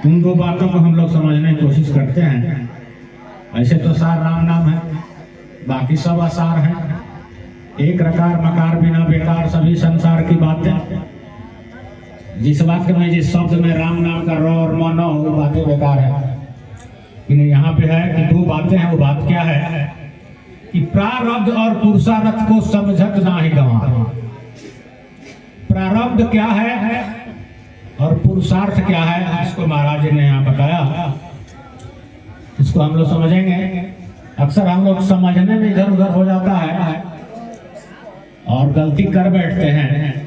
उन दो बातों को हम लोग समझने की कोशिश करते हैं। ऐसे तो सार राम नाम है, बाकी सब असार है। एक रकार मकार बिना बेकार सभी संसार की बातें। जिस वाक्य में जिस शब्द में राम नाम का र और म न हो वो बातें बेकार है। लेकिन यहाँ पे है कि दो बातें हैं। वो बात क्या है कि प्रारब्ध और पुरुषार्थ को समझत ना ही गंवार। प्रारब्ध क्या है और पुरुषार्थ क्या है, इसको महाराज जी ने यहाँ बताया। इसको हम लोग समझेंगे। अक्सर हम लोग समझने में इधर उधर हो जाता है और गलती कर बैठते हैं।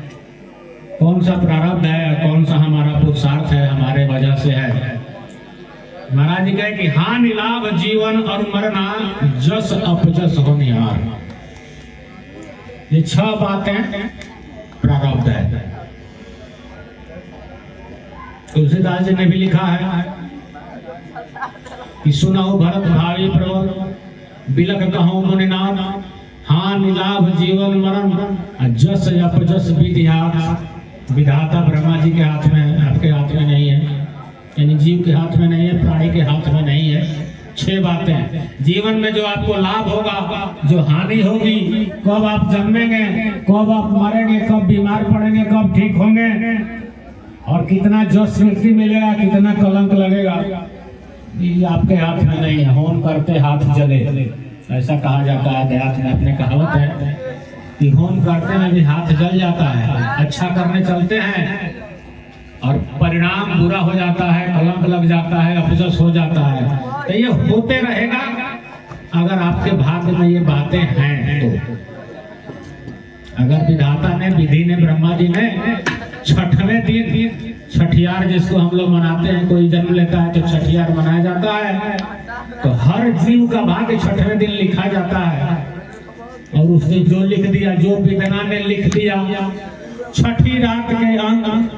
कौन सा प्रारब्ध है, कौन सा हमारा पुरुषार्थ है, हमारे वजह से है। महाराज जी कहे कि हानि लाभ जीवन और मरना जस अपजस होनिहार। ये 6 बातें प्रारब्ध है। तुलसीदास जी ने भी लिखा है कि सुनाओ भरत भावी प्रवर बिलक कहो मुनिनाथ। हानि लाभ जीवन मरण जस अपजस विधियात। विधाता ब्रह्मा जी के हाथ में है, आपके हाथ में नहीं है। यानी जीव के हाथ में नहीं है, प्राणी के हाथ में नहीं है। 6 बातें जीवन में जो आपको लाभ होगा, जो हानि होगी, कब आप जन्मेंगे, कब आप मरेंगे, कब बीमार पड़ेंगे, कब ठीक होंगे, और कितना जस कीर्ति मिलेगा, कितना कलंक लगेगा, ये आपके हाथ में नहीं है। होम करते हाथ जले, ऐसा कहा जाता है। देहात में अपने कहावत है कि होम करते में भी हाथ जल जाता है। अच्छा करने चलते हैं और परिणाम बुरा हो जाता है, कलंक लग जाता है, अपजस हो जाता है। तो ये होते रहेगा अगर आपके भाग्य में ये बातें हैं तो। अगर विधाता ने, विधि ने, ब्रह्मा जी ने 6वें दिन छठियार जिसको हम लोग मनाते हैं, कोई जन्म लेता है तो छठियार मनाया जाता है। तो हर जीव का भाग्य 6वें दिन लिखा जाता है। और उसने जो लिख दिया, जो विधना ने लिख दिया, छठी रात के अंग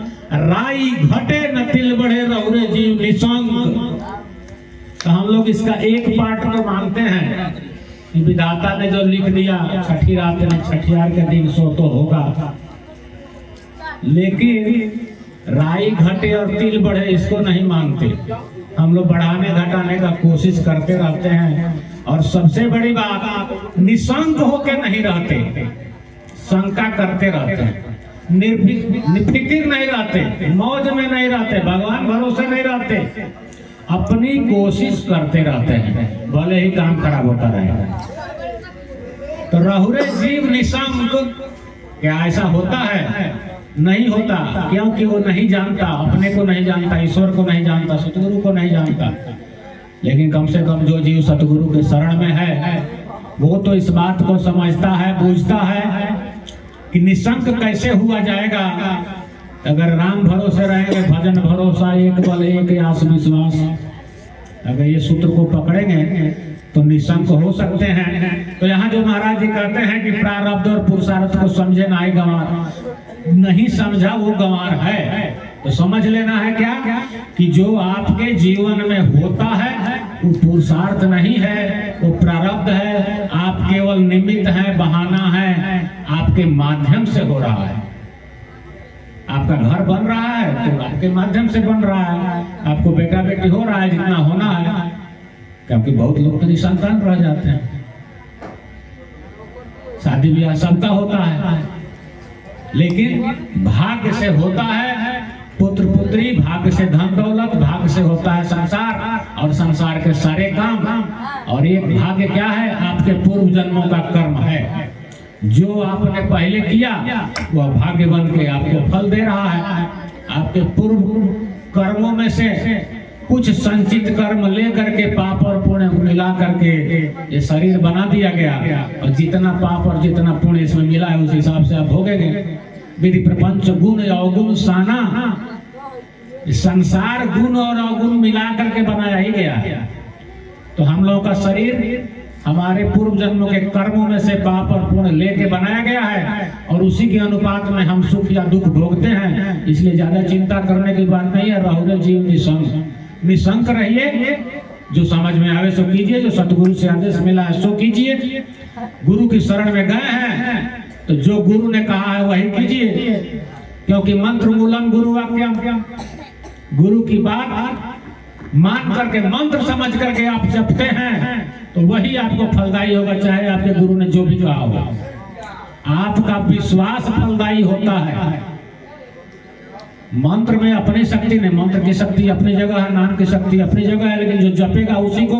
राई घटे न तिल बढ़े रहुरे जीव निसंग। तो हम लोग इसका एक पार्ट को मानते हैं कि विधाता ने जो लिख दिया, छठी रात में छठियार के दिन सो तो होगा। लेकिन राई घटे और तिल बढ़े इसको नहीं मानते। हम लोग बढ़ाने घटाने का कोशिश करते रहते हैं। और सबसे बड़ी बात, निशंक होके नहीं रहते, शंका करते रहते हैं, निफिकिर नहीं रहते, मौज में नहीं रहते, भगवान भरोसे नहीं रहते, अपनी कोशिश करते रहते हैं, भले ही काम खराब होता रहेगा। तो रहुरे जीव निशंक, क्या ऐसा होता है? नहीं होता, क्योंकि वो नहीं जानता, अपने को नहीं जानता, ईश्वर को नहीं जानता, सतगुरु को नहीं जानता। लेकिन कम से कम जो जीव सतगुरु के शरण में है वो तो इस बात को समझता है, बूझता है कि निशंक कैसे हुआ जाएगा। अगर राम भरोसे रहेंगे, भजन भरोसा एक बल एक आस विश्वास, अगर ये सूत्र को पकड़ेंगे तो निशंक हो सकते हैं। तो यहाँ जो महाराज जी कहते हैं कि प्रारब्ध और पुरुषार्थ को समझे ना ही गंवार, नहीं समझा वो गंवार है। तो समझ लेना है क्या कि जो आपके जीवन में होता है वो पुरुषार्थ नहीं है, वो प्रारब्ध है। आप केवल निमित्त है, बहाना है, आपके माध्यम से हो रहा है। आपका घर बन रहा है तो आपके माध्यम से बन रहा है। आपको बेटा बेटी हो रहा है जितना होना है, क्योंकि बहुत लोग तो निसंतान रह जाते हैं। शादी ब्याह सबका होता है, लेकिन भाग्य से होता है पुत्र पुत्री, भाग्य से धन दौलत, भाग्य से होता है संसार और संसार के सारे काम। और एक भाग्य क्या है? आपके पूर्व जन्मों का कर्म है। जो आपने पहले किया वह भाग्य बन के आपको फल दे रहा है। आपके पूर्व कर्मों में से कुछ संचित कर्म ले करके पाप और पुण्य मिला करके ये शरीर बना दिया गया। और जितना पाप और जितना पुण्य इसमें मिला है उस हिसाब से आप भोगेंगे। विधि प्रपंच गुण अवगुण साना, संसार गुण और अवगुण मिला करके बनाया ही गया। तो हम लोगों का शरीर हमारे पूर्व जन्मों के कर्मों में से पाप और पुण्य लेके बनाया गया है और उसी के अनुपात में हम सुख या दुख भोगते हैं। इसलिए ज्यादा चिंता करने की बात नहीं है। रहुरे जीव निशंक रहिए, जो समझ में आवे सो कीजिए, जो सतगुरु से आदेश मिला है सो कीजिए। गुरु की शरण में गए हैं तो जो गुरु ने कहा है वही कीजिए, क्योंकि मंत्र मूलम गुरु वाक्यम, गुरु की बात मान करके मंत्र समझ करके आप जपते हैं तो वही आपको फलदायी होगा, चाहे आपके गुरु ने जो भी कहा हो। आपका विश्वास फलदायी होता है। मंत्र में अपनी शक्ति नहीं, मंत्र की शक्ति अपनी जगह है, नाम की शक्ति अपनी जगह है, लेकिन जो जपेगा उसी को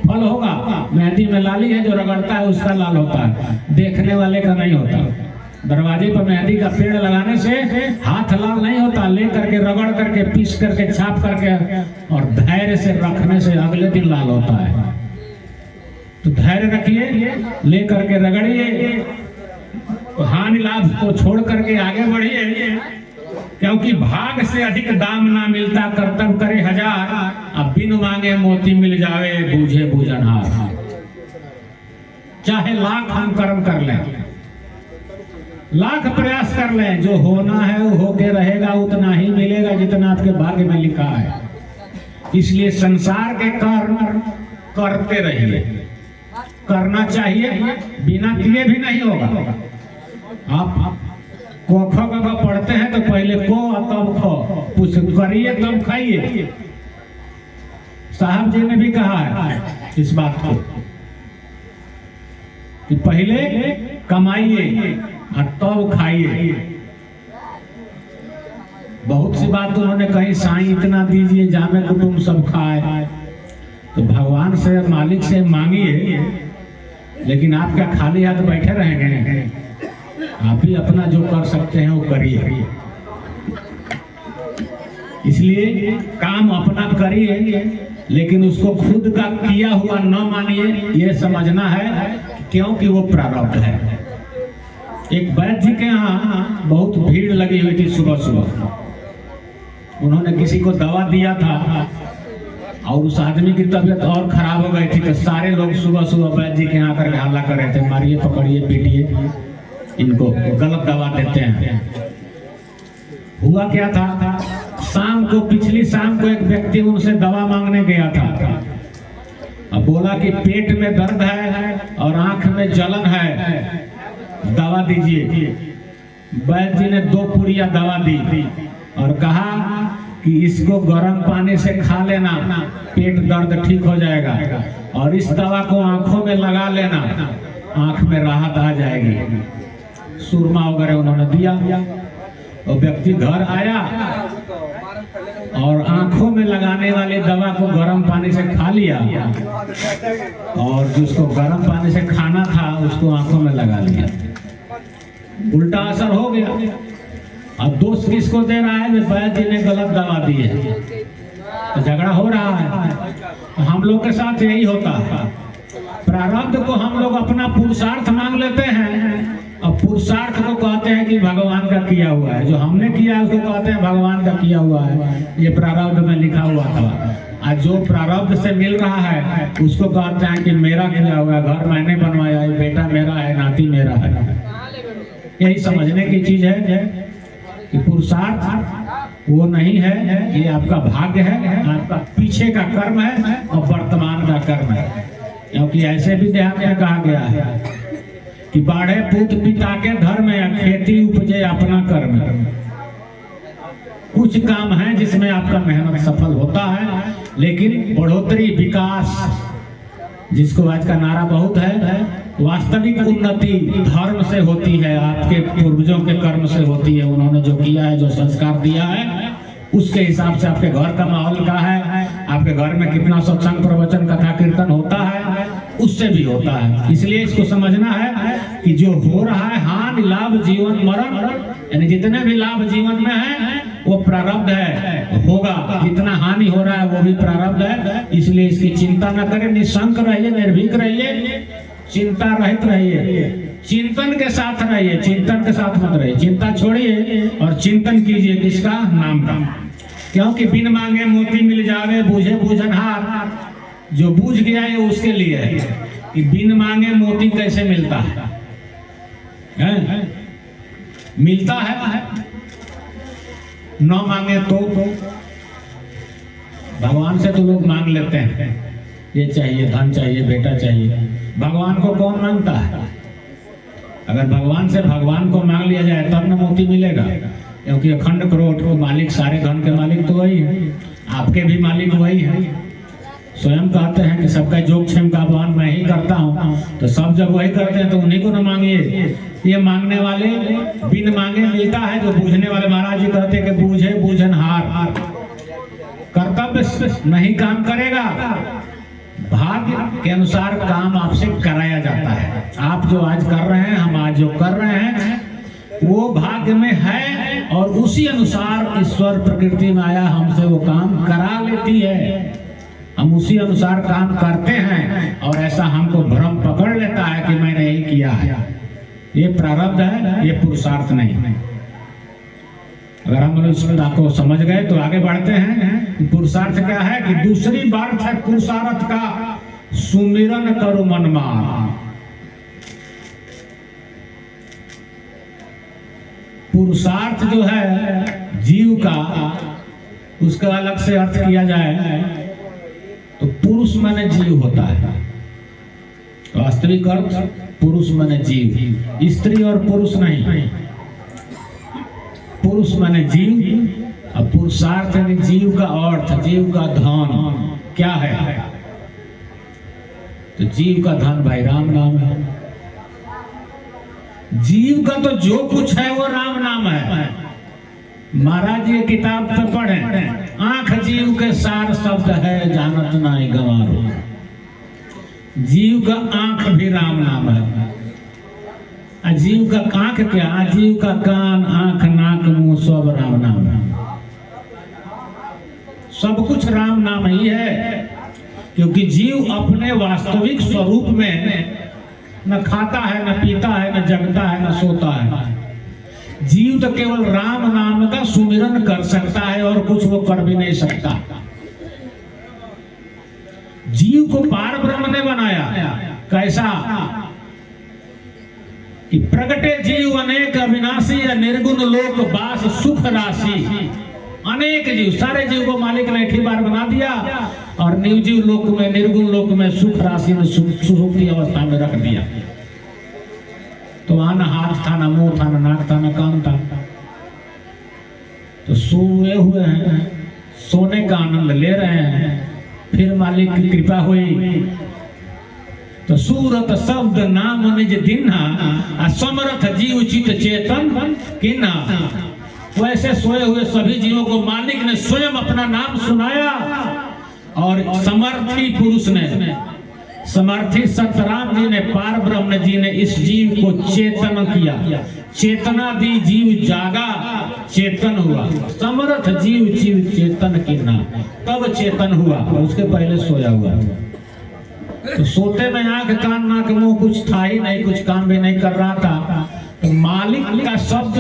फल होगा। मेहंदी में लाली है, जो रगड़ता है उसका लाल होता है, देखने वाले का नहीं होता। दरवाजे पर मेहंदी का पेड़ लगाने से हाथ लाल नहीं होता, ले करके रगड़ करके पीस करके छाप करके और धैर्य से रखने से अगले दिन लाल होता है। तो धैर्य रखिए, ले करके रगड़िए, हानि लाभ को छोड़ करके आगे बढ़िए, क्योंकि भाग से अधिक दाम ना मिलता, कर्तव्य करे हजार, अब बिन मांगे मोती मिल जावे, बूझे बूझनहार। चाहे लाख हम कर्म कर लें, लाख प्रयास कर लें, जो होना है वो होके रहेगा, उतना ही मिलेगा जितना आपके भाग्य में लिखा है। इसलिए संसार के कर्म करते रहिए, करना चाहिए, बिना किए भी नहीं होगा। आप को ख पढ़ते हैं तो पहले को तब ख कुछ करिए तब खाइए। साहब जी ने भी कहा है इस बात को कि पहले कमाइए और तब खाइए। बहुत सी बात उन्होंने कही, साईं इतना दीजिए जामे कुटुंब सब खाए। तो भगवान से, मालिक से मांगिए, लेकिन आप क्या खाली हाथ बैठे रहेंगे? आप ही अपना जो कर सकते हैं वो करिए। इसलिए काम अपना करिए, लेकिन उसको खुद का किया हुआ न मानिए, ये समझना है क्योंकि वो प्रारब्ध है। एक वैद्य जी के यहाँ बहुत भीड़ लगी हुई थी सुबह सुबह। उन्होंने किसी को दवा दिया था और उस आदमी की तबीयत और खराब हो गई थी, तो सारे लोग सुबह सुबह वैद्य जी के यहाँ करके हल्ला कर रहे थे, मारिए, पकड़िए, पीटिए, इनको गलत दवा देते हैं। हुआ क्या था, शाम को, पिछली शाम को एक व्यक्ति उनसे दवा मांगने गया था। अब बोला कि पेट में दर्द है और आंख में जलन है, दवा दीजिए। वैद्य जी ने 2 पुड़िया दवा दी और कहा कि इसको गर्म पानी से खा लेना, पेट दर्द ठीक हो जाएगा, और इस दवा को आंखों में लगा लेना, आंख में राहत आ जाएगी। सुरमा वगैरह उन्होंने दिया। और व्यक्ति घर आया और आंखों में लगाने वाली दवा को गर्म पानी से खा लिया, और जिसको गर्म पानी से खाना था उसको आंखों में लगा लिया। उल्टा असर हो गया। अब दोष किसको दे रहा है? वैद्य जी ने गलत दवा दी है, तो झगड़ा हो रहा है। हम लोग के साथ यही होता है। प्रारब्ध को हम लोग अपना पुरुषार्थ मांग लेते हैं, अब पुरुषार्थ को कहते हैं कि भगवान का किया हुआ है, जो हमने किया है उसको कहते हैं भगवान का किया हुआ है, ये प्रारब्ध में लिखा हुआ था। आज जो प्रारब्ध से मिल रहा है उसको कहते हैं कि मेरा किया हुआ है, घर मैंने बनवाया है, बेटा मेरा है, नाती मेरा है। यही समझने की चीज है कि पुरुषार्थ वो नहीं है, ये आपका भाग्य है, आपका पीछे का कर्म है और वर्तमान का कर्म है। क्योंकि ऐसे भी देहात में कहा गया है कि बाढ़े पूत पिता के धर्म या खेती उपजे अपना कर्म। कुछ काम है जिसमें आपका मेहनत सफल होता है, लेकिन बढ़ोतरी, विकास, जिसको आज का नारा बहुत है, वास्तविक उन्नति धर्म से होती है, आपके पूर्वजों के कर्म से होती है। उन्होंने जो किया है, जो संस्कार दिया है, उसके हिसाब से आपके घर का माहौल का है, आपके घर में कितना सत्संग, प्रवचन, कथा, कीर्तन होता है, उससे भी होता है। इसलिए इसको समझना है कि जो हो रहा है, हानि लाभ जीवन मरण, यानी जितने भी लाभ जीवन में है वो प्रारब्ध है, होगा। जितना हानि हो रहा है वो भी प्रारब्ध है। इसलिए इसकी चिंता न करें, निशंक रहिए, निर्भीक रहिए, चिंता रहित रहिए, चिंतन के साथ रहिए, चिंतन के साथ मत रहिए। चिंता छोड़िए और चिंतन कीजिए किसका? नाम का। क्योंकि बिन मांगे मोती मिल जावे, बूझे बूझनहार। जो बूझ गया है उसके लिए है कि बिन मांगे मोती कैसे मिलता है? मिलता है न मांगे तो भगवान से तो लोग मांग लेते हैं, ये चाहिए, धन चाहिए, बेटा चाहिए। भगवान को कौन मांगता है? अगर भगवान से भगवान को मांग लिया जाए तब न मोती मिलेगा। क्योंकि अखंड करोड़ को मालिक, सारे धन के मालिक तो वही है, आपके भी मालिक वही है। स्वयं कहते हैं कि सबका जोग क्षेम का आह्वान मैं ही करता हूँ, तो सब जब वही करते हैं तो उन्हीं को न मांगिए। ये मांगने वाले बिन मांगे मिलता है, जो बूझने वाले महाराज जी कहते हैं कि बूझे बूझनहार, कर्तव्य नहीं काम करेगा, भाग्य के अनुसार काम आपसे कराया जाता है। आप जो आज कर रहे हैं, हम आज जो कर रहे हैं, वो भाग्य में है और उसी अनुसार ईश्वर प्रकृति माया हमसे वो काम करा लेती है। हम उसी अनुसार काम करते हैं और ऐसा हमको भ्रम पकड़ लेता है कि मैंने यही किया है। ये प्रारब्ध है, ये पुरुषार्थ नहीं। अगर हम लोग इस बात को समझ गए तो आगे बढ़ते हैं। पुरुषार्थ क्या है कि दूसरी बात है पुरुषार्थ का सुमिरन करो मनमान। पुरुषार्थ जो है जीव का, उसका अलग से अर्थ किया जाए तो पुरुष माने जीव होता है। वास्तविक अर्थ पुरुष माने जीव, स्त्री और पुरुष नहीं। पुरुष माने जीव और पुरुषार्थ यानी जीव का अर्थ, जीव का धन क्या है? तो जीव का धन भाई राम नाम है। जीव का तो जो कुछ है वो राम नाम है। महाराज ये किताब पे पढ़े, आंख जीव के सार शब्द है जानत नाई गंवारो। जीव का आंख भी राम नाम है। जीव का आंख क्या? जीव का कान, आंख, नाक, मुंह सब राम नाम है। सब कुछ राम नाम ही है, क्योंकि जीव अपने वास्तविक स्वरूप में न खाता है, न पीता है, न जगता है, न सोता है। जीव तो केवल राम नाम का सुमिरन कर सकता है और कुछ वो कर भी नहीं सकता। जीव को पार ब्रह्म ने बनाया। कैसा? कि प्रगटे जीव अनेक अविनाशी या निर्गुण लोक बास सुख राशि। अनेक जीव, सारे जीव को मालिक ने एक ही बार बना दिया और निर्जीव लोक में, निर्गुण लोक में सुख राशि में सुसुप्ति अवस्था में रख दिया। तो वहां न हाथ था, न मुंह था, न नाक था, न कान था। तो सोए हुए हैं, सोने का आनंद ले रहे हैं। फिर मालिक की कृपा हुई तो सूरत शब्द नाम निज दिन्हा, समर्थ जीव चित चेतन किन्हा। वैसे सोए हुए सभी जीवों को मालिक ने स्वयं अपना नाम सुनाया और समर्थी पुरुष ने, समर्थी सतराम जी ने, पार ब्रह्म जी ने इस जीव को चेतन किया। चेतना दी, जीव जागा, चेतन हुआ। समर्थ जीव जीव चेतन किन्हा, तब चेतन हुआ, उसके पहले सोया हुआ। तो सोते में आंख, कान, नाक, मुंह कुछ था ही नहीं, कुछ काम भी नहीं कर रहा था। तो मालिक का शब्द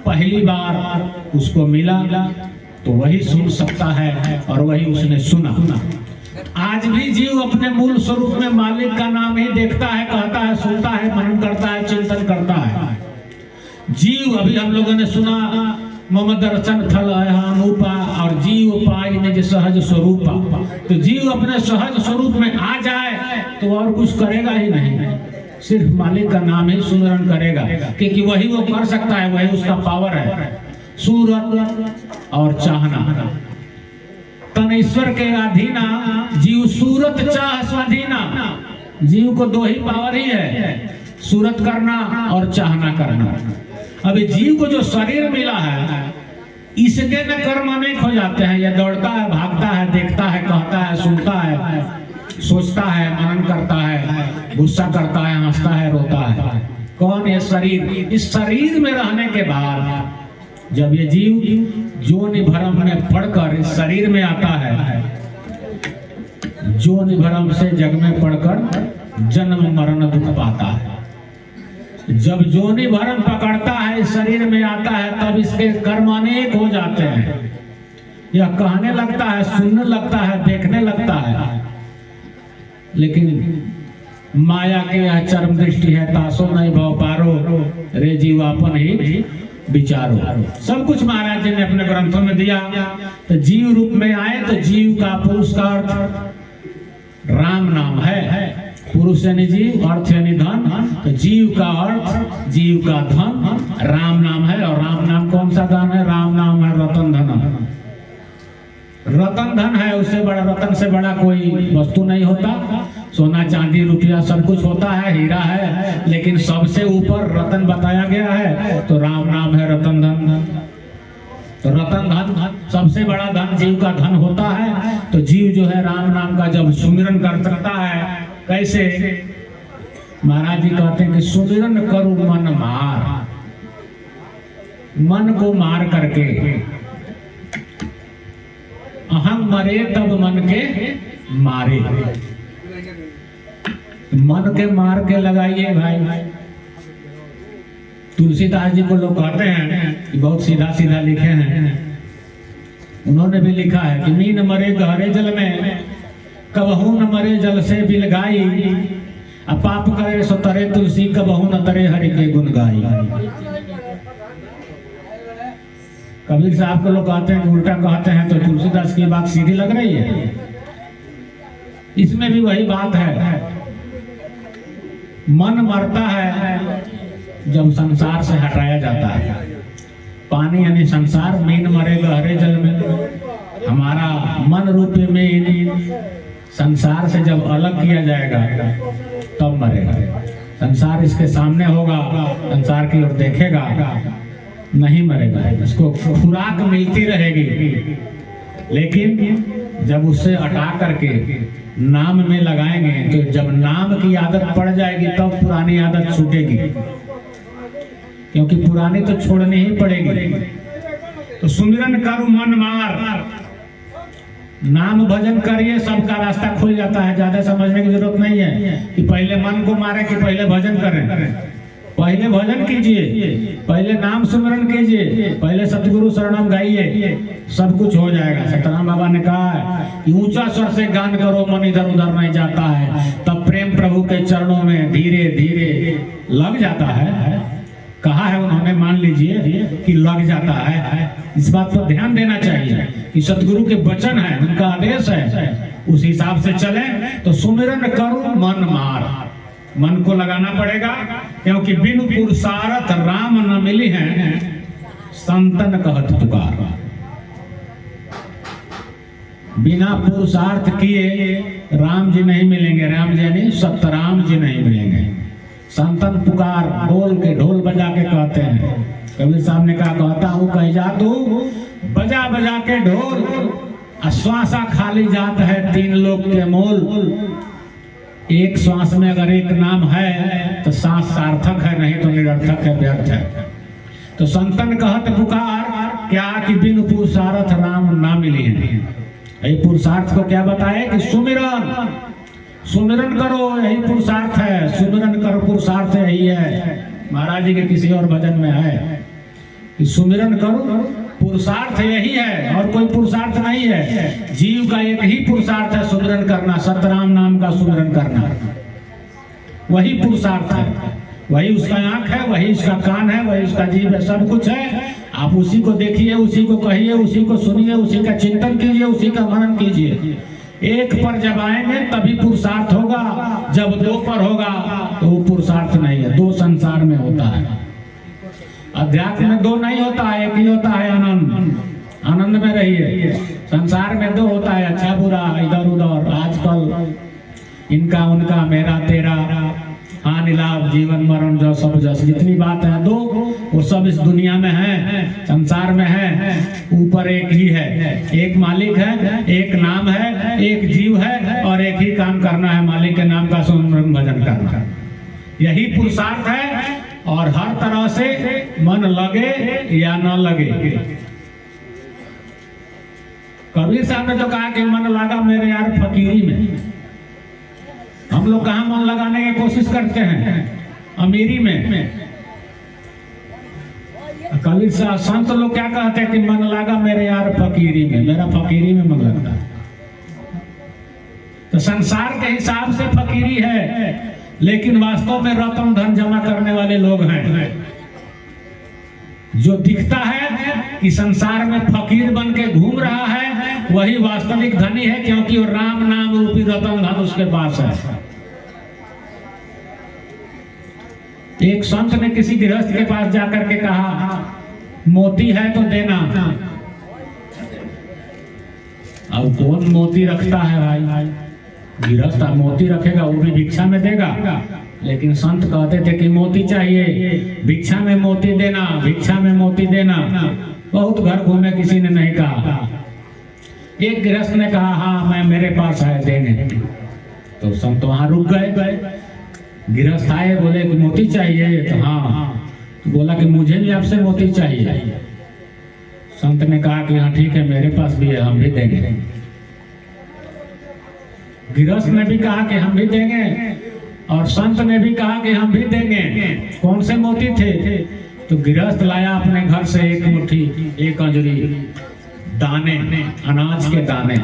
पहली बार उसको मिला तो वही सुन सकता है और वही उसने सुना। आज भी जीव अपने मूल स्वरूप में मालिक का नाम ही देखता है, कहता है, सुनता है, मनन करता है, चिंतन करता है। जीव अभी हम लोगों ने सुना, मम दर्शन थल अनुपा और जीव पाई निज सहज स्वरूपा। तो जीव अपने सहज स्वरूप में आ जाए तो और कुछ करेगा ही नहीं, सिर्फ मालिक का नाम ही सुमिरन करेगा, क्योंकि वही वो कर सकता है, वही उसका पावर है। सूरत और चाहना, तन ईश्वर के अधीना, जीव सूरत चाह स्वाधीना। जीव को दो ही पावर ही है, सूरत करना और चाहना करना। अभी जीव को जो शरीर मिला है, इसके न कर्म अनेक हो जाते हैं। यह दौड़ता है, भागता है, देखता है, कहता है, सुनता है, सोचता है, मनन करता है, गुस्सा करता है, हंसता है, रोता है। कौन? ये शरीर। इस शरीर में रहने के बाद जब ये जीव जोनि भरम में पड़कर इस शरीर में आता है, जोनि भरम से जग में पड़कर जन्म मरण दुख पाता है। जब जोनि भरम पकड़ता है, इस शरीर में आता है, तब इसके कर्म अनेक हो जाते हैं। यह कहने लगता है, सुनने लगता है, देखने लगता है, लेकिन माया के यह चरम दृष्टि है, तासो नहीं भव पारो, रे जीवापन ही विचारो। सब कुछ महाराज जी ने अपने ग्रंथों में दिया। तो जीव रूप में आए तो जीव का पुरुष का अर्थ राम नाम है। पुरुष यानी जीव, अर्थ यानी धन। तो जीव का अर्थ, जीव का धन राम नाम है। और राम नाम कौन सा धन है? राम नाम है रतन धन। रतन धन है, उससे बड़ा, रतन से बड़ा कोई वस्तु नहीं होता। सोना चांदी रुपया सब कुछ होता है, हीरा है, लेकिन सबसे ऊपर रतन बताया गया है, तो राम नाम है रतन धन। तो रतन धन सबसे बड़ा धन जीव का धन होता है। तो जीव जो है राम नाम का जब सुमिरन कर सकता है, कैसे? महाराज जी कहते हैं कि सुमिरन करूं मन मार, मन को मार करके, अहम मरे तब मन के मारे। मन के मार के लगाइए भाई। तुलसीदास जी को लोग कहते हैं कि बहुत सीधा सीधा लिखे हैं। उन्होंने भी लिखा है कि मीन मरे गहरे जल में, कबहू न मरे जल से बिलगाई, अब पाप करे सो तरे तुलसी, कबहू न तरे हरि के गुण गाई। कबीर साहब को लोग कहते हैं कि उल्टा कहते हैं, तो तुलसीदास की बात सीधी लग रही है। इसमें भी वही बात है। मन मरता है जब संसार से हटाया जाता है। पानी यानी संसार, मीन मरे गहरे जल में। हमारा मन रूपी मीन संसार से जब अलग किया जाएगा तब मरेगा। संसार इसके सामने होगा, संसार की ओर देखेगा, नहीं मरेगा। इसको खुराक मिलती रहेगी, लेकिन जब उससे हटा करके नाम में लगाएंगे, तो जब नाम की आदत पड़ जाएगी तब पुरानी आदत छूटेगी, क्योंकि पुरानी तो छोड़नी ही पड़ेगी। तो सुमिरन करो मन मार, नाम भजन करिए, सबका रास्ता खुल जाता है। ज्यादा समझने की जरूरत नहीं है कि पहले मन को मारे कि पहले भजन करें। पहले भजन कीजिए, पहले नाम सुमिरन कीजिए, पहले सतगुरु शरणम गाइए, सब कुछ हो जाएगा। सतराम बाबा ने कहा है कि ऊंचा स्वर से गान करो, मन इधर उधर नहीं जाता है, तब प्रेम प्रभु के चरणों में धीरे धीरे लग जाता है। कहा है उन्होंने, मान लीजिए कि लग जाता है। इस बात पर ध्यान देना चाहिए कि सतगुरु के वचन है, उनका आदेश है, उस हिसाब से चले। तो सुमिरन करो मन मार, मन को लगाना पड़ेगा, क्योंकि बिनु पुरुषार्थ राम न मिली है, संतन कहत पुकार। बिना पुरुषार्थ किए राम जी नहीं मिलेंगे। राम जी यानी सतराम जी नहीं मिलेंगे। संतन पुकार, ढोल के ढोल बजा के कहते हैं। कबीर साहब ने कहा, कहता हूँ कह जा तू बजा बजा के ढोल, श्वासा खाली जात है तीन लोग के मोल। एक श्वास में अगर एक नाम है तो सांस सार्थक है, नहीं तो निरर्थक है, व्यर्थ है। तो संतन कहत पुकार, क्या कि बिनु पुरुषार्थ राम ना मिली है। यही पुरुषार्थ को क्या बताए कि सुमिरन, सुमिरन करो, यही पुरुषार्थ है। सुमिरन करो, पुरुषार्थ यही है। महाराज जी के किसी और भजन में है कि सुमिरन करो, पुरुषार्थ यही है, और कोई पुरुषार्थ नहीं है। जीव का एक ही पुरुषार्थ है, सुमिरन करना, सतराम नाम का सुमिरन करना, वही पुरुषार्थ है। वही उसका आंख है, वही उसका कान है, वही उसका जीव है, सब कुछ है। आप उसी को देखिए, उसी को कहिए, उसी को सुनिए, उसी का चिंतन कीजिए, उसी का मनन कीजिए। एक पर जब आएंगे तभी पुरुषार्थ होगा, जब दो पर होगा तो वो पुरुषार्थ नहीं है। दो संसार में होता है, अध्यात्म में दो नहीं होता है, एक ही होता है, आनंद। आनंद में रहिए। संसार में दो होता है, अच्छा बुरा, इधर उधर, आजकल इनका उनका, मेरा तेरा, हानि लाभ, जीवन मरण, जो सब जस, जितनी बात है दो, वो सब इस दुनिया में है, संसार में है। ऊपर एक ही है, एक मालिक है, एक नाम है, एक जीव है, और एक ही काम करना है, मालिक के नाम का सुमिरन भजन करना। यही पुरुषार्थ है, और हर तरह से मन लगे या न लगे। कबीर साहब ने तो कहा कि मन लगा मेरे यार फकीरी में। हम लोग कहाँ मन लगाने की कोशिश करते हैं? अमीरी में। कबीर साहब, संत लोग क्या कहते हैं कि मन लगा मेरे यार फकीरी में, मेरा फकीरी में मन लगता है। तो संसार के हिसाब से फकीरी है, लेकिन वास्तव में रत्न धन जमा करने वाले लोग हैं। जो दिखता है कि संसार में फकीर बन के घूम रहा है, वही वास्तविक धनी है, क्योंकि वो राम नाम रूपी रत्न धन उसके पास है। एक संत ने किसी गृहस्थ के पास जाकर के कहा, मोती है तो देना। अब कौन मोती रखता है भाई? गृहस्थ मोती रखेगा वो भी भिक्षा में देगा, लेकिन संत कहते थे कि मोती चाहिए, भिक्षा में मोती देना, भिक्षा में मोती देना। बहुत घर घूमे, किसी ने नहीं कहा। एक गृहस्थ ने कहा, हाँ मेरे पास है, देंगे। तो संत वहां रुक गए। गृहस्थ आए, बोले कि मोती चाहिए? तो हाँ। तो बोला कि मुझे भी आपसे मोती चाहिए। संत ने कहा कि हाँ ठीक है, मेरे पास भी है, हम भी देंगे। गृहस्थ ने भी कहा कि हम भी देंगे, और संत ने भी कहा कि हम भी देंगे। कौन से मोती थे? तो गृहस्थ लाया अपने घर से एक मुट्ठी, एक अंजरी दाने, अनाज के दाने।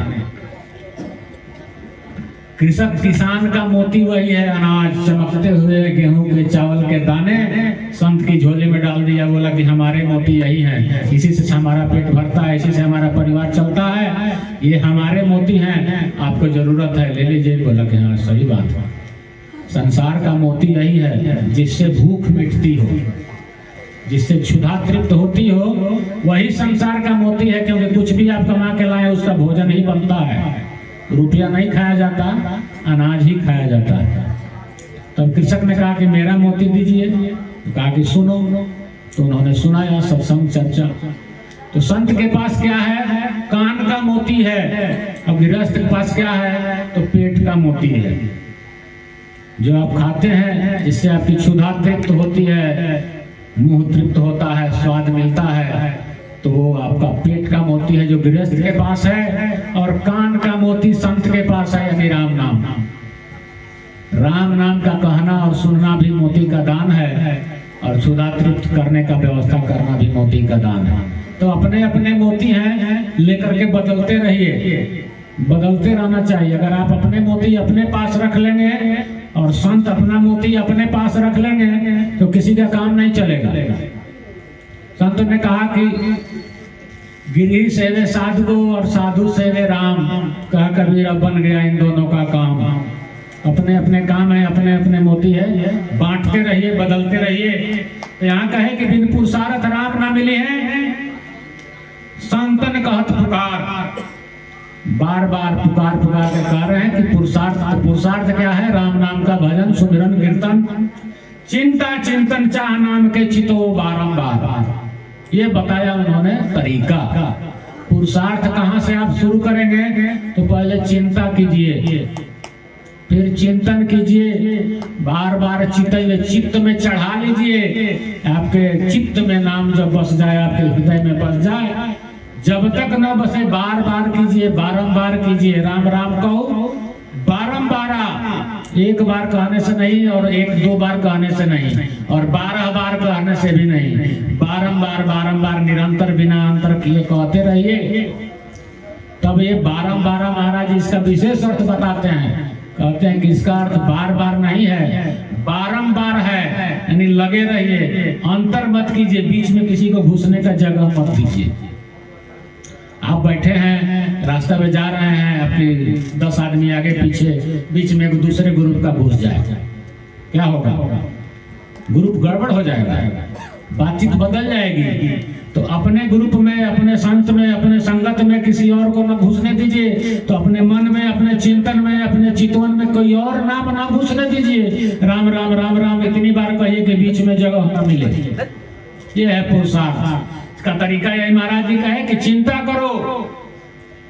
कृषक किसान का मोती वही है, अनाज, चमकते हुए गेहूं के, चावल के दाने संत की झोली में डाल दिया। बोला कि हमारे मोती यही हैं, इसी से हमारा पेट भरता है, इसी से हमारा परिवार चलता है, ये हमारे मोती हैं, आपको जरूरत है ले लीजिए। बोला कि हाँ सही बात है, संसार का मोती यही है, जिससे भूख मिटती हो, जिससे क्षुधा तृप्त होती हो, वही संसार का मोती है। क्योंकि कुछ भी आप कमा के लाए उसका भोजन ही बनता है, रुपया नहीं खाया जाता, अनाज ही खाया जाता है। तब कृषक ने कहा कि मेरा मोती दीजिए। कहा कि सुनो। तो उन्होंने सुनाया, सत्संग चर्चा। तो संत के पास क्या है? कान का मोती है। अब गृहस्थ के पास क्या है? तो पेट का मोती है। जो आप खाते हैं, जिससे आपकी क्षुधा तृप्त होती है, मुंह तृप्त होता है, स्वाद मिलता है, तो वो आपका पेट का मोती है जो गृहस्थ के पास है। और कान का मोती संत के पास है, यानी राम नाम। राम नाम का कहना और सुनना भी मोती का दान है, और क्षुधा तृप्त करने का व्यवस्था करना भी मोती का दान है। तो अपने अपने मोती हैं, लेकर के बदलते रहिए, बदलते रहना चाहिए। अगर आप अपने मोती अपने पास रख लेंगे और संत अपना मोती अपने पास रख लेंगे तो किसी का काम नहीं चलेगा। संत ने कहा कि गिरी सेवे साधु को और साधु सेवे राम, कहा कबीर अब बन गया इन दोनों का काम। अपने अपने काम है, अपने अपने मोती है, बांटते रहिए, बदलते रहिए। तो यहाँ कहे कि बिन पुरुषार्थ राम ना मिले हैं, संतन कहत पुकार। बार बार पुकार पुकार के कह रहे हैं कि पुरुषार्थ, पुरुषार्थ क्या है? राम नाम का भजन, सुमिरन, कीर्तन, चिंता चिंतन चाह नाम के चितो बारंबार। ये बताया उन्होंने तरीका। पुरुषार्थ कहाँ से आप शुरू करेंगे? तो पहले चिंता कीजिए, फिर चिंतन कीजिए, बार बार चित्त में चढ़ा लीजिए। आपके चित्त में नाम जब बस जाए, आपके हृदय में बस जाए, जब तक न बसे बार बार कीजिए, बारंबार कीजिए। राम राम कहो बारंबार, एक बार कहने से नहीं, और एक दो बार कहने से नहीं, और 12 बार कहने से भी नहीं, बारंबार बारंबार निरंतर बिना अंतर किए कहते रहिए। तब ये बारंबार महाराज इसका विशेष अर्थ बताते हैं, कहते हैं कि इसका अर्थ बार बार नहीं है, बारंबार है, यानी लगे रहिए, अंतर मत कीजिए, बीच में किसी को घुसने का जगह मत दीजिए। आप बैठे हैं, रास्ता में जा रहे हैं, अपनी 10 आदमी आगे पीछे, बीच में एक दूसरे ग्रुप का घुस जाए, क्या होगा? ग्रुप गड़बड़ हो जाएगा, बातचीत बदल जाएगी। तो अपने ग्रुप में, अपने संत में, अपने संगत में किसी और को न घुसने दीजिए। तो अपने मन में, अपने चिंतन में, अपने चितवन में कोई और नाम ना घुसने दीजिए। राम राम राम राम इतनी बार कहिए कि बीच में जगह न मिले। ये है पुरुषार्थ का तरीका। यही महाराज जी का है कि चिंता करो,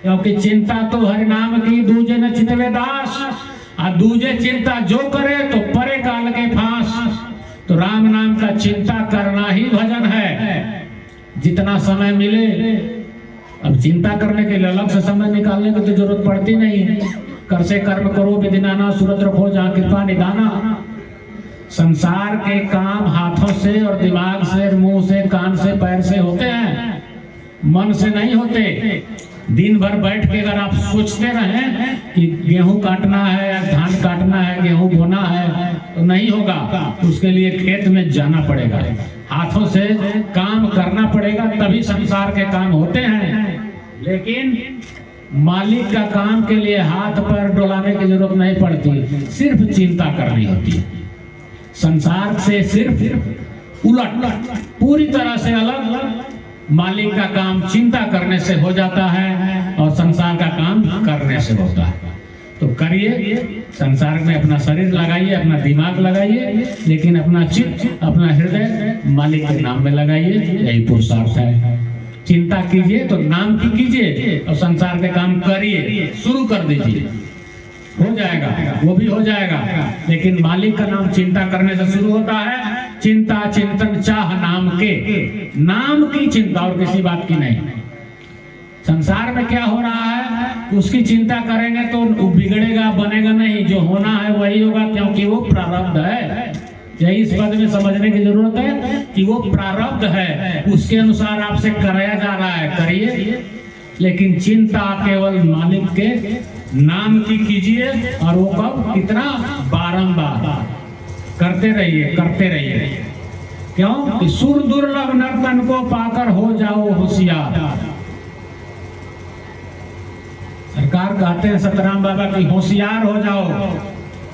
क्योंकि चिंता तो हरि नाम की दूजे न चितवे दास, और दूजे चिंता जो करे तो परे काल के फांस। तो राम नाम का चिंता करना ही भजन है। जितना समय मिले, अब चिंता करने के लिए अलग से समय निकालने की तो जरूरत पड़ती नहीं। कर से कर्म करो विधिनाना, सूरत रखो जहाँ कृपा निदाना। संसार के काम हाथों से और दिमाग से, मुंह से, कान से, पैर से होते हैं, मन से नहीं होते। दिन भर बैठ के अगर आप सोचते रहें कि गेहूं काटना है, धान काटना है, गेहूं बोना है, तो नहीं होगा। उसके लिए खेत में जाना पड़ेगा, हाथों से काम करना पड़ेगा, तभी संसार के काम होते हैं। लेकिन मालिक का काम के लिए हाथ पैर डोलाने की जरूरत नहीं पड़ती, सिर्फ चिंता करनी होती है। संसार से सिर्फ उलट, पूरी तरह से अलग मालिक का काम चिंता करने से हो जाता है और संसार का काम करने से होता है। तो करिए, संसार में अपना शरीर लगाइए, अपना दिमाग लगाइए, लेकिन अपना चित्त, अपना हृदय मालिक के नाम में लगाइए। यही पुरुषार्थ है। चिंता कीजिए तो नाम की कीजिए और संसार के काम करिए, शुरू कर दीजिए, हो जाएगा, वो भी हो जाएगा। लेकिन मालिक का नाम चिंता करने से शुरू होता है। चिंता चिंतन चाह नाम के, नाम की चिंता और किसी बात की नहीं। संसार में क्या हो रहा है उसकी चिंता करेंगे तो बिगड़ेगा, बनेगा नहीं। जो होना है वही होगा, क्योंकि वो प्रारब्ध है। यही इस पद में समझने की जरूरत है कि वो प्रारब्ध है, उसके अनुसार आपसे कराया जा रहा है, करिए। लेकिन चिंता केवल मालिक के नाम की कीजिए, और वो कब, कितना, बारंबार करते रहिए, करते रहिए। क्यों कि सुर दुर्लभ नर्तन को पाकर हो जाओ होशियार। सरकार कहते हैं सतराम बाबा की होशियार हो जाओ,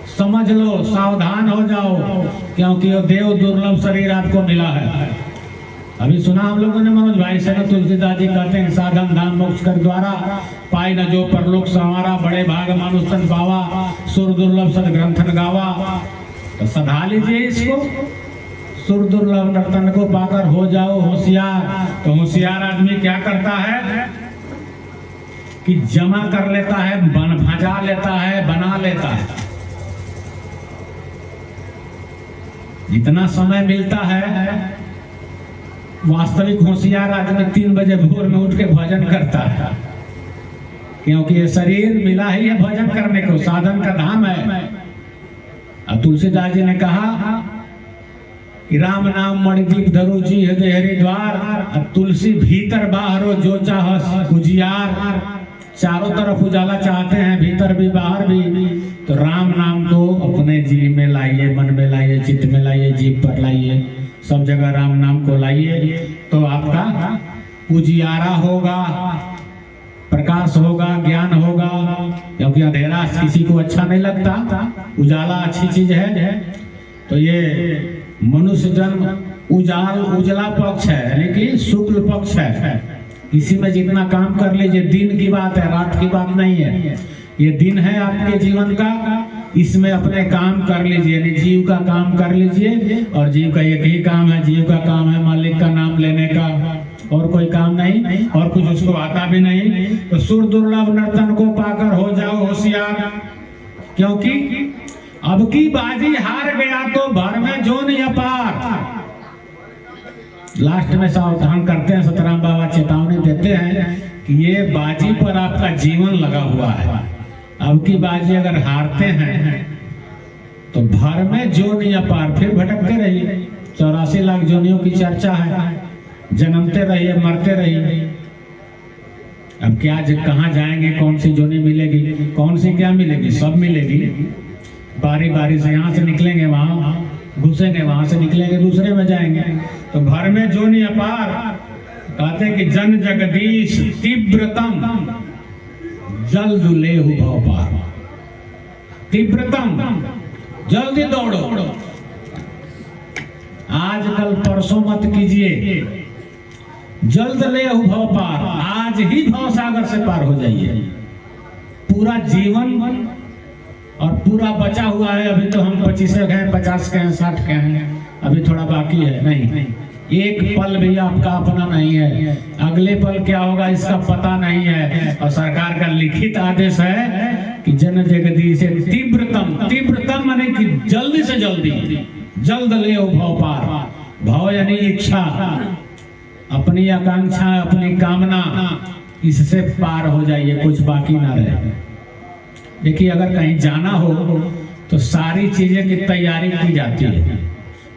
समझ लो, सावधान हो जाओ, क्योंकि वो देव दुर्लभ शरीर आपको मिला है। अभी सुना हम लोगों ने मनोज भाई से, तुलसीदास जी कहते हैं साधन धाम मोक्ष कर द्वारा पाई न जो परलोक संवारा, बड़े भाग मानुष तन पावा, सुर दुर्लभ सद ग्रंथन गावा। तो सधा लीजिए इसको, सुर दुर्लभ नर्तन को पाकर हो जाओ होशियार। तो होशियार आदमी क्या करता है कि जमा कर लेता है, भजा लेता है, बना लेता है। जितना समय मिलता है, वास्तविक होशियार आदमी 3 बजे भोर में उठ के भजन करता है, क्योंकि ये शरीर मिला ही है भजन करने को, साधन का धाम है। अब तुलसीदास जी ने कहा कि राम नाम मणिदीप धरु जी हृदय हरिद्वार, तुलसी भीतर बाहरो जो चाह उजियार। चारों तरफ उजाला चाहते हैं, भीतर भी बाहर भी। तो राम नाम को अपने जीव में लाइए, मन में लाइए, चित्त में लाइए, जीव पर लाइए, सब जगह राम नाम को लाइए। तो आपका उजियारा होगा, प्रकाश होगा, ज्ञान होगा। क्योंकि अंधेरा किसी को अच्छा नहीं लगता, उजाला अच्छी चीज है। तो ये मनुष्य जन्म उजला पक्ष है, यानी कि शुक्ल पक्ष है। इसी में जितना काम कर लीजिए, दिन की बात है, रात की बात नहीं है। ये दिन है आपके जीवन का, इसमें अपने काम कर लीजिए, यानी जीव का काम कर लीजिए। और जीव का एक ही काम है, जीव का काम है मालिक का नाम लेने का, और कोई काम नहीं, और कुछ उसको आता भी नहीं। तो सुर दुर्लभ नर्तन को पाकर हो जाओ होशियार, क्योंकि अब की बाजी हार गया तो भर में जो नहीं अपार। लास्ट में सावधान करते हैं, सतराम बाबा चेतावनी देते हैं कि ये बाजी पर आपका जीवन लगा हुआ है। अब की बाजी अगर हारते हैं तो भर में जो नहीं अपार, फिर भटकते रहिए। 84 लाख जोनियों की चर्चा है, जन्मते रहिए, मरते रहिए। अब क्या कहाँ जाएंगे, कौन सी जोनी मिलेगी, कौन सी क्या मिलेगी, सब मिलेगी। बारी बारी से यहाँ से निकलेंगे वहां घुसेंगे, वहां से निकलेंगे दूसरे में जाएंगे। तो भर में जोनी अपार, कहते कि जन जगदीश तीव्रतम जल्द लेहु भव पार। तीव्रतम, जल्दी दौड़ो। आजकल परसों मत कीजिए, जल्द लेहु भव पार। आज ही भव सागर से पार हो जाइए। पूरा जीवन और पूरा बचा हुआ है। अभी तो हम 25 के हैं, 50 के हैं, 60 के हैं, अभी थोड़ा बाकी है। नहीं, एक पल भी आपका अपना नहीं है। अगले पल क्या होगा इसका पता नहीं है। और सरकार का लिखित आदेश है कि जन जगदीश तीव्रतम, तीव्रतम माने कि जल्दी से जल्दी, जल्द ले भव पार। भव यानी इच्छा, अपनी आकांक्षा, अपनी कामना, इससे पार हो जाइए, कुछ बाकी ना रहे। देखिए, अगर कहीं जाना हो तो सारी चीजें की तैयारी की जाती है,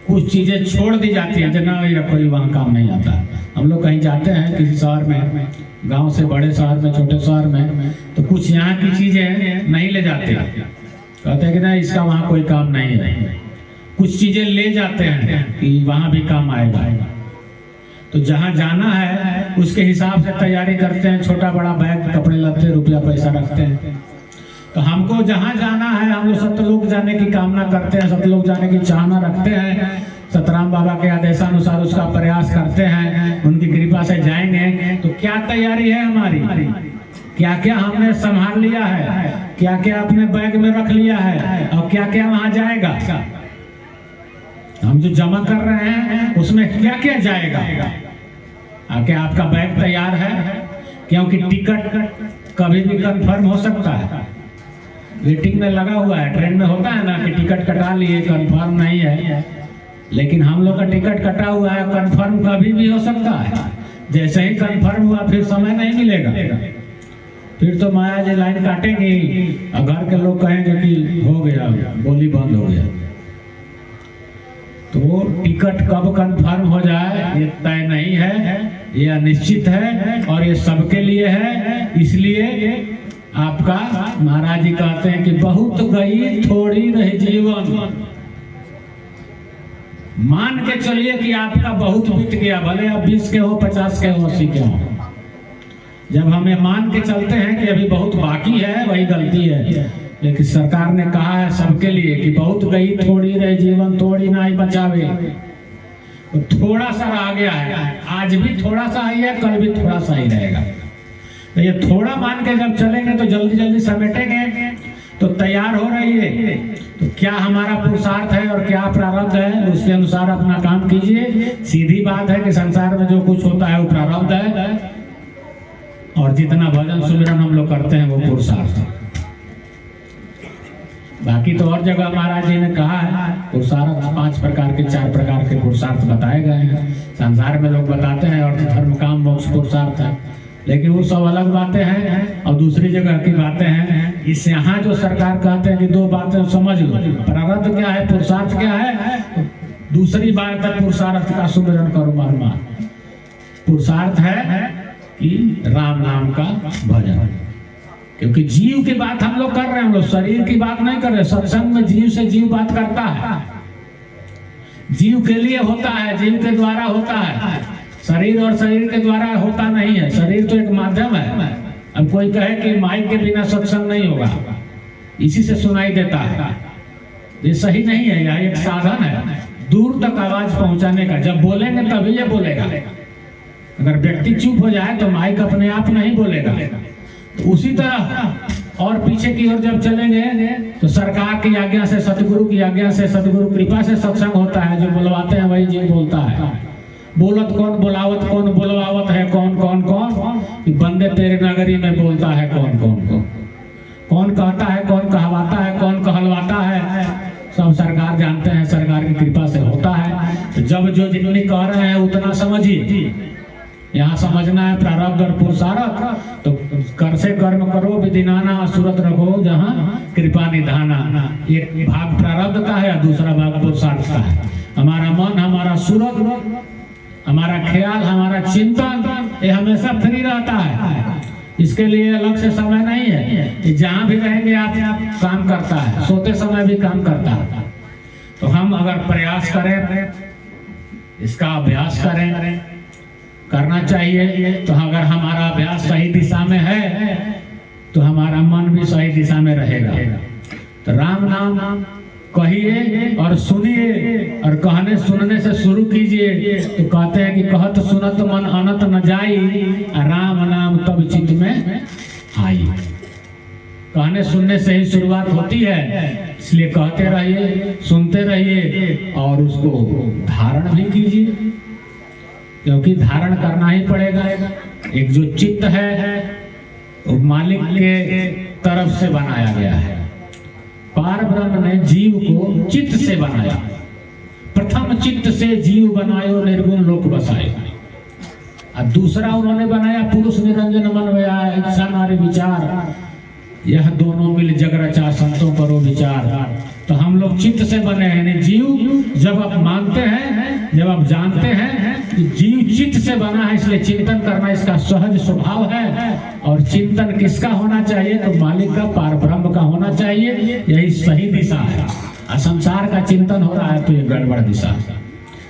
कुछ चीजें छोड़ दी जाती है, जना कोई वहाँ काम नहीं आता। हम लोग कहीं जाते हैं किसी शहर में, गांव से बड़े शहर में, छोटे शहर में, तो कुछ यहाँ की चीजें नहीं ले जाते, कहते हैं कि ना इसका वहाँ कोई काम नहीं है। कुछ चीजें ले जाते हैं कि वहाँ भी काम आएगा। तो जहाँ जाना है उसके हिसाब से तैयारी करते हैं, छोटा बड़ा बैग, कपड़े लत्ते, रुपया पैसा रखते हैं। तो हमको जहाँ जाना है हम लोग सतलोक जाने की कामना करते हैं, सतलोक जाने की चाहना रखते हैं। सतराम बाबा के आदेशानुसार उसका प्रयास करते हैं, उनकी कृपा से जाएंगे। तो क्या तैयारी है हमारी, क्या क्या हमने संभाल लिया है, क्या क्या अपने बैग में रख लिया है और क्या क्या वहां जाएगा। हम जो जमा कर रहे हैं उसमें क्या क्या जाएगा। क्या आपका बैग तैयार है? क्योंकि टिकट कभी भी कंफर्म हो सकता है, वेटिंग में लगा हुआ है। ट्रेन में होता है ना कि टिकट कटा लिए, कंफर्म नहीं है, लेकिन हम लोग का टिकट कटा हुआ है, कंफर्म कभी भी हो सकता है। जैसे ही कंफर्म हुआ फिर समय नहीं मिलेगा, फिर तो माया जी लाइन काटेंगे और घर के लोग कहेंगे कि हो गया, बोली बंद हो गया। तो टिकट कब कंफर्म हो जाए ये तय नहीं है, ये अनिश्चित है और ये सबके लिए है। इसलिए आपका महाराज जी कहते हैं कि बहुत गई थोड़ी रही जीवन। मान के चलिए कि आपका बहुत बीत गया, भले आप 20 के हो, 50 के हो, 80 के हो। जब हमें मान के चलते हैं कि अभी बहुत बाकी है, वही गलती है। लेकिन सरकार ने कहा है सबके लिए कि बहुत गई थोड़ी रही जीवन, थोड़ी ना ही बचावे। तो थोड़ा सा रह गया है, आज भी थोड़ा सा ही है, कल भी थोड़ा सा ही रहेगा। तो ये थोड़ा मान के जब चलेंगे तो जल्दी जल्दी समेटेंगे। तो तैयार हो रही है, तो क्या हमारा पुरुषार्थ है और क्या प्रारब्ध है, उसके अनुसार अपना काम कीजिए। सीधी बात है कि संसार में जो कुछ होता है वो प्रारब्ध है, और जितना भजन सुमिरन हम लोग करते हैं वो पुरुषार्थ है। बाकी तो और जगह महाराज जी ने कहा है पुरुषार्थ 5 प्रकार के, 4 प्रकार के पुरुषार्थ बताए गए हैं। संसार में लोग बताते हैं अर्थ धर्म काम मोक्ष पुरुषार्थ है, लेकिन वो सब अलग बातें हैं और दूसरी जगह की बातें हैं। इस यहाँ जो सरकार कहते हैं कि 2 बातें समझ लो, प्रारब्ध क्या है, पुरुषार्थ क्या है। दूसरी बात है पुरुषार्थ का सुमिरन करो बार-बार। पुरुषार्थ है कि राम नाम का भजन, क्योंकि जीव की बात हम लोग कर रहे हैं, हम लोग शरीर की बात नहीं कर रहे। सत्संग में जीव से जीव बात करता है, जीव के लिए होता है, जीव के द्वारा होता है। शरीर और शरीर के द्वारा होता नहीं है। शरीर तो एक माध्यम है। अब कोई कहे कि माइक के बिना सत्संग नहीं होगा, इसी से सुनाई देता है, ये सही नहीं है। यह एक साधन है दूर तक आवाज पहुंचाने का। जब बोलेंगे तभी ये बोलेगा। अगर व्यक्ति चुप हो जाए तो माइक अपने आप नहीं बोलेगा। तो उसी तरह और पीछे की ओर जब चलेंगे तो सरकार की आज्ञा से, सतगुरु की आज्ञा से, सतगुरु कृपा से सत्संग होता है। जो बुलवाते हैं वही जीव बोलता है। बोलत कौन, बुलावत कौन, बुलवावत है कौन कौन कौन, बंदे तेरे नगरी में बोलता है कौन कौन कौन, कौन कहता है, कौन कहवाता है, कौन कहलवाता है, सब सरकार जानते हैं। सरकार की कृपा से होता है। तो जब जो जितनी कह रहे हैं उतना समझिए। यहाँ समझना है प्रारब्ध और पुरुषार्थ। तो कर से कर्म करो विधिनाना, सूरत रखो जहाँ कृपा निधाना। एक भाग प्रारब्ध का है, दूसरा भाग पुरुषार्थ का है। हमारा मन, हमारा सूरत, हमारा ख्याल, हमारा चिंतन ये हमेशा फ्री रहता है। इसके लिए अलग से समय नहीं है। जहाँ भी रहेंगे आप काम करता है, सोते समय भी काम करता है। तो हम अगर प्रयास करें, इसका अभ्यास करें, करना चाहिए। तो अगर हमारा अभ्यास सही दिशा में है तो हमारा मन भी सही दिशा में रहेगा। तो राम नाम कहिए और सुनिए, और कहने सुनने से शुरू कीजिए। तो कहते हैं कि कहत सुनत मन अनत न जाई, राम नाम तब चित्त में आई। कहने सुनने से ही शुरुआत होती है, इसलिए कहते रहिए, सुनते रहिए और उसको धारण भी कीजिए, क्योंकि धारण करना ही पड़ेगा। एक जो चित्त है वो मालिक के तरफ से बनाया गया है। पार ब्रह्म ने जीव को चित्त से बनाया। प्रथम चित्त से जीव बनायो, निर्गुण लोक बसायो। और दूसरा उन्होंने बनाया पुरुष निरंजन मन वया, इच्छा नारी विचार, यह दोनों मिल जग रचा संतों करो विचार। तो हम लोग चित्त से बने हैं। जीव जब आप मानते हैं, जब आप जानते हैं कि जीव चित्त से बना है, इसलिए चिंतन करना इसका सहज स्वभाव है। और चिंतन किसका होना चाहिए? तो मालिक का, पार ब्रह्म का होना चाहिए। यही सही दिशा है। संसार का चिंतन हो रहा है तो ये गड़बड़ दिशा है।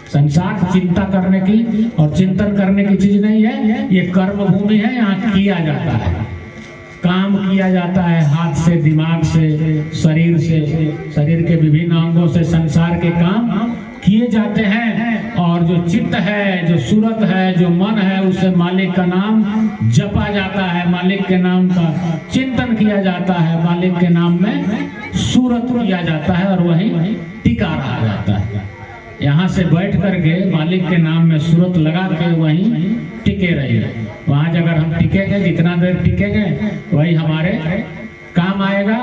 संसार चिंता करने की और चिंतन करने की चीज नहीं है, ये कर्म भूमि है, यहाँ किया जाता है। काम किया जाता है, हाथ से, दिमाग से, शरीर से, शरीर के विभिन्न अंगों से संसार के काम किए जाते हैं। और जो चित्त है, जो सूरत है, जो मन है, उसे मालिक का नाम जपा जाता है, मालिक के नाम का चिंतन किया जाता है, मालिक के नाम में सूरत किया जाता है और वही टिका रहा जाता है। यहाँ से बैठ करके मालिक के नाम में सूरत लगा के वहीं टिके रहिए। वहाँ अगर हम टिकेंगे, जितना देर टिकेंगे वही हमारे काम आएगा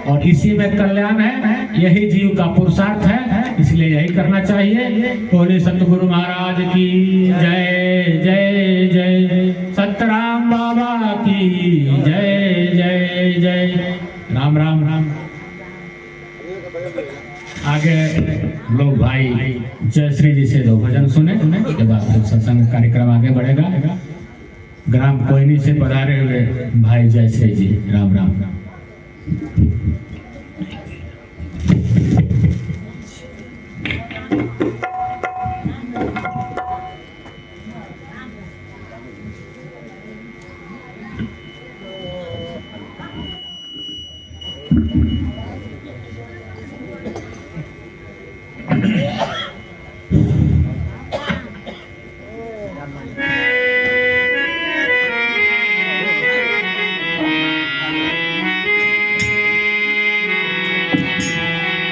और इसी में कल्याण है। यही जीव का पुरुषार्थ है, इसलिए यही करना चाहिए। बोले सतगुरु महाराज की जय जय जय, सतराम बाबा की जय जय जय। राम राम राम। आगे लोग भाई जय श्री जी से 2 भजन सुने, उसके बाद फिर सत्संग कार्यक्रम आगे बढ़ेगा। ग्राम कोयनी से पधारे हुए भाई जय श्री जी, राम राम राम।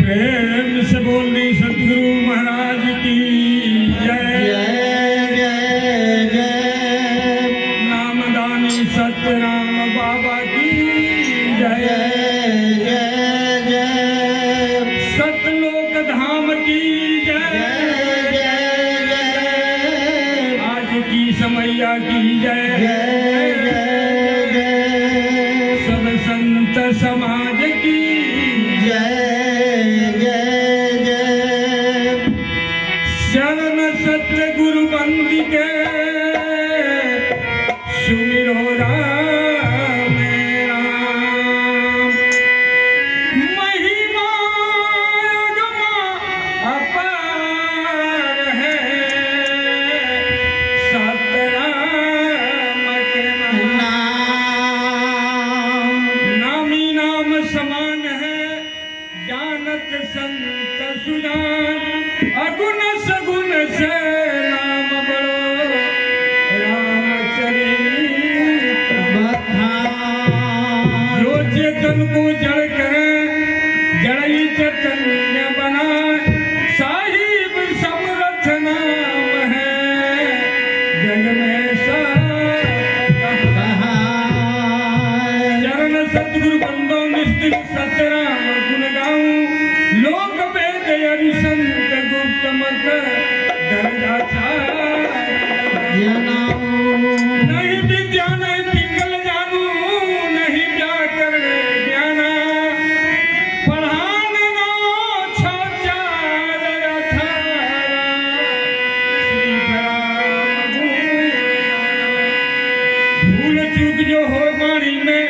प्रेम से बोल दी सतगुरु महाराज की जय जय जय। नामदानी सतराम बाबा की जय जय जय। सतलोक धाम की जय जय जय। आज की समैया की जय जय जय। सब संत समाज की जय। शरण सत्य गुरु बंदिके सुमिरो राम राम। महिमा अगमा अपार है, सतराम के नाम। नामी नाम समान है, जानत संत सुजान। अगुण सगुण से नाम बड़ो, रामचरित बखान। जो चेतन को जड़ करे, जड़ई चैतन्य बनाए। साहिब समर्थ नाम है, जग में कहा। चरण सतगुरु बंदो निस्तिल सतराम गुण गाऊं। लोक वेद यरि संत गुप्त मत दर्जा नहीं विद्या नहीं पिंगल जानू। नहीं व्याकरण ज्ञाना, पढ़ान नो छाचार अठारा। श्री राम भूल चूक जो हो वाणी में,